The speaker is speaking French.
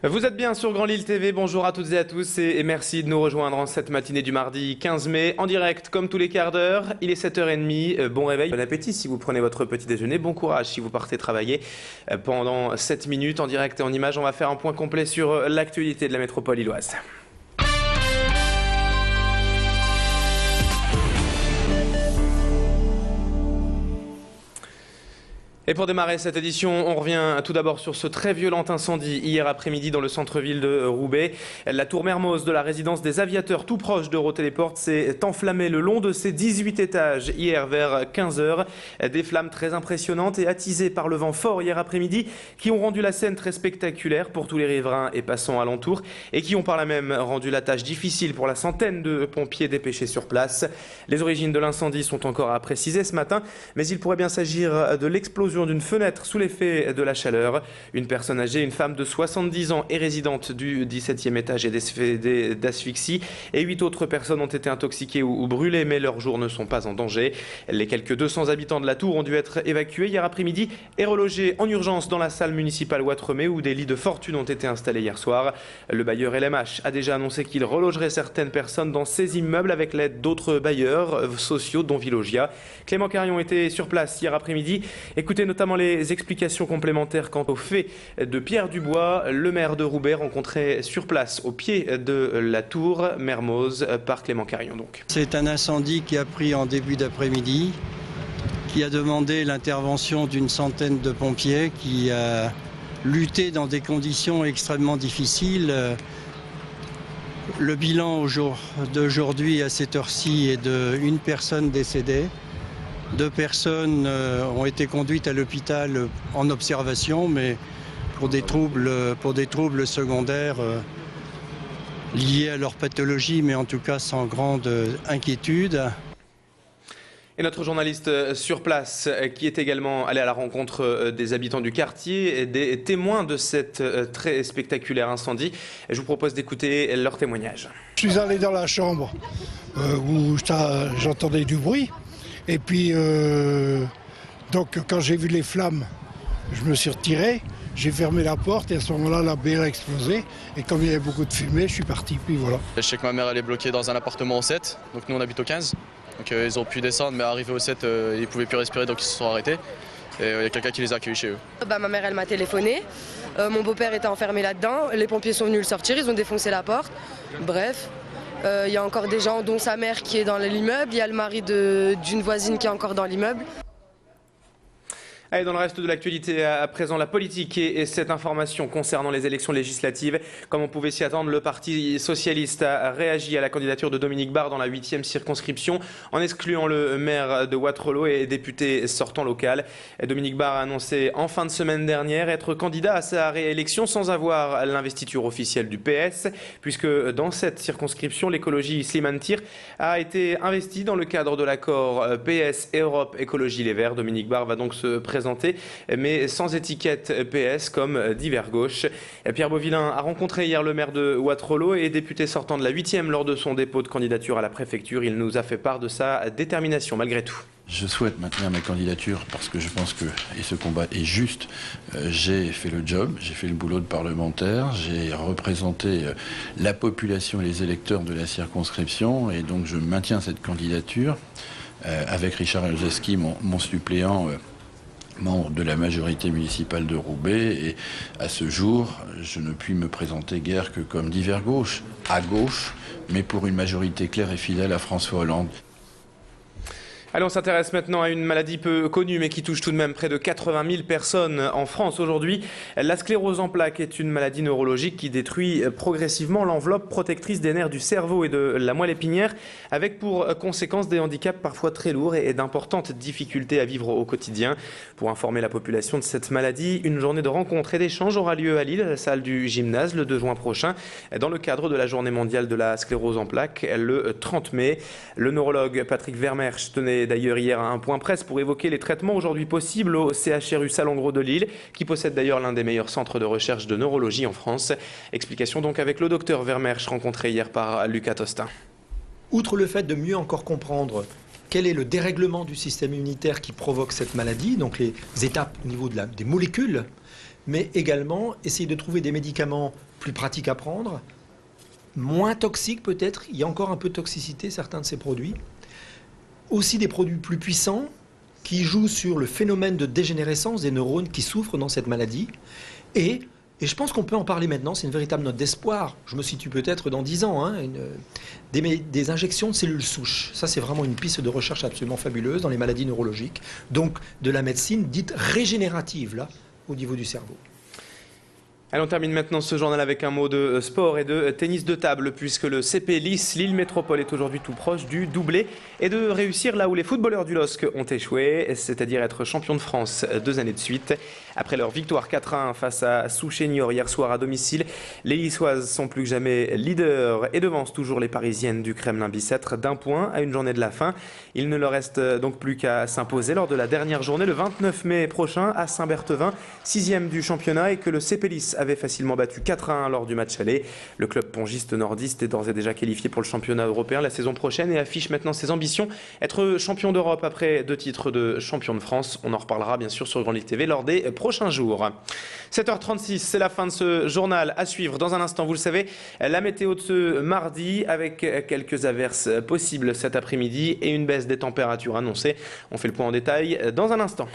Vous êtes bien sur Grand Lille TV, bonjour à toutes et à tous et merci de nous rejoindre en cette matinée du mardi 15 mai en direct comme tous les quarts d'heure. Il est 7h30, bon réveil, bon appétit si vous prenez votre petit déjeuner, bon courage si vous partez travailler. Pendant 7 minutes en direct et en image, on va faire un point complet sur l'actualité de la métropole lilloise. Et pour démarrer cette édition, on revient tout d'abord sur ce très violent incendie hier après-midi dans le centre-ville de Roubaix. La tour Mermoz de la résidence des aviateurs tout proche d'Eurotéléporte s'est enflammée le long de ses 18 étages hier vers 15 h. Des flammes très impressionnantes et attisées par le vent fort hier après-midi qui ont rendu la scène très spectaculaire pour tous les riverains et passants alentours et qui ont par là même rendu la tâche difficile pour la centaine de pompiers dépêchés sur place. Les origines de l'incendie sont encore à préciser ce matin, mais il pourrait bien s'agir de l'explosion d'une fenêtre sous l'effet de la chaleur. Une personne âgée, une femme de 70 ans et résidente du 17e étage est décédée d'asphyxie et 8 autres personnes ont été intoxiquées ou brûlées mais leurs jours ne sont pas en danger. Les quelques 200 habitants de la tour ont dû être évacués hier après-midi et relogés en urgence dans la salle municipale Ouattremé où des lits de fortune ont été installés hier soir. Le bailleur LMH a déjà annoncé qu'il relogerait certaines personnes dans ces immeubles avec l'aide d'autres bailleurs sociaux dont Villogia. Clément Carion était sur place hier après-midi. Écoutez notamment les explications complémentaires quant au fait de Pierre Dubois, le maire de Roubaix, rencontré sur place au pied de la tour Mermoz par Clément Carion. C'est un incendie qui a pris en début d'après-midi, qui a demandé l'intervention d'une centaine de pompiers, qui a lutté dans des conditions extrêmement difficiles. Le bilan d'aujourd'hui à cette heure-ci est d'une personne décédée. 2 personnes ont été conduites à l'hôpital en observation, mais pour des troubles secondaires liés à leur pathologie, mais en tout cas sans grande inquiétude. Et notre journaliste sur place, qui est également allé à la rencontre des habitants du quartier et des témoins de cet très spectaculaire incendie. Je vous propose d'écouter leur témoignage. Je suis allé dans la chambre où j'entendais du bruit. Et puis, donc quand j'ai vu les flammes, je me suis retiré, j'ai fermé la porte et à ce moment-là, la baie a explosé. Et comme il y avait beaucoup de fumée, je suis parti, puis voilà. Je sais que ma mère elle est bloquée dans un appartement au 7, donc nous on habite au 15. Donc ils ont pu descendre, mais arrivé au 7, ils ne pouvaient plus respirer, donc ils se sont arrêtés. Et il y a quelqu'un qui les a accueillis chez eux. Ma mère elle m'a téléphoné, mon beau-père était enfermé là-dedans, les pompiers sont venus le sortir, ils ont défoncé la porte, bref. Il y a encore des gens, dont sa mère qui est dans l'immeuble, il y a le mari d'une voisine qui est encore dans l'immeuble. Allez, dans le reste de l'actualité, à présent, la politique et cette information concernant les élections législatives. Comme on pouvait s'y attendre, le Parti socialiste a réagi à la candidature de Dominique Barre dans la 8e circonscription en excluant le maire de Wattrelos et député sortant local. Dominique Barre a annoncé en fin de semaine dernière être candidat à sa réélection sans avoir l'investiture officielle du PS, puisque dans cette circonscription, l'écologie Slimane Tir a été investie dans le cadre de l'accord PS Europe Écologie Les Verts. Dominique Barre va donc se présenter, mais sans étiquette PS comme divers gauche. Pierre Beauvillain a rencontré hier le maire de Wattrelos et député sortant de la 8e lors de son dépôt de candidature à la préfecture. Il nous a fait part de sa détermination malgré tout. Je souhaite maintenir ma candidature parce que je pense que, et ce combat est juste, j'ai fait le job, j'ai fait le boulot de parlementaire, j'ai représenté la population et les électeurs de la circonscription et donc je maintiens cette candidature avec Richard Elzeski, mon suppléant, membre de la majorité municipale de Roubaix, et à ce jour, je ne puis me présenter guère que comme divers gauche, à gauche, mais pour une majorité claire et fidèle à François Hollande. Allez, on s'intéresse maintenant à une maladie peu connue mais qui touche tout de même près de 80 000 personnes en France aujourd'hui. La sclérose en plaques est une maladie neurologique qui détruit progressivement l'enveloppe protectrice des nerfs du cerveau et de la moelle épinière, avec pour conséquence des handicaps parfois très lourds et d'importantes difficultés à vivre au quotidien. Pour informer la population de cette maladie, une journée de rencontres et d'échanges aura lieu à Lille, à la salle du gymnase, le 2 juin prochain, dans le cadre de la journée mondiale de la sclérose en plaques, le 30 mai. Le neurologue Patrick Vermersch tenait d'ailleurs hier à un point presse pour évoquer les traitements aujourd'hui possibles au CHRU Salengro de Lille, qui possède d'ailleurs l'un des meilleurs centres de recherche de neurologie en France. Explication donc avec le docteur Vermersch, rencontré hier par Lucas Tostin. Outre le fait de mieux encore comprendre quel est le dérèglement du système immunitaire qui provoque cette maladie, donc les étapes au niveau des molécules, mais également essayer de trouver des médicaments plus pratique à prendre, moins toxique peut-être, il y a encore un peu de toxicité certains de ces produits. Aussi des produits plus puissants qui jouent sur le phénomène de dégénérescence des neurones qui souffrent dans cette maladie. Et je pense qu'on peut en parler maintenant, c'est une véritable note d'espoir. Je me situe peut-être dans 10 ans, hein, des injections de cellules souches. Ça, c'est vraiment une piste de recherche absolument fabuleuse dans les maladies neurologiques. Donc, de la médecine dite régénérative, là, au niveau du cerveau. Allez, on termine maintenant ce journal avec un mot de sport et de tennis de table, puisque le CP Lille Lille Métropole est aujourd'hui tout proche du doublé et de réussir là où les footballeurs du LOSC ont échoué, c'est-à-dire être champions de France 2 années de suite. Après leur victoire 4-1 face à Souchénior hier soir à domicile, les Lissoises sont plus que jamais leaders et devancent toujours les Parisiennes du Kremlin-Bicêtre d'un point à une journée de la fin. Il ne leur reste donc plus qu'à s'imposer lors de la dernière journée le 29 mai prochain à Saint-Berthevin, 6e du championnat, et que le CP Lille avait facilement battu 4-1 lors du match aller. Le club pongiste nordiste est d'ores et déjà qualifié pour le championnat européen la saison prochaine et affiche maintenant ses ambitions, être champion d'Europe après 2 titres de champion de France. On en reparlera bien sûr sur Grand Ligue TV lors des prochains jours. 7h36, c'est la fin de ce journal. À suivre dans un instant, vous le savez, la météo de ce mardi avec quelques averses possibles cet après-midi et une baisse des températures annoncées. On fait le point en détail dans un instant.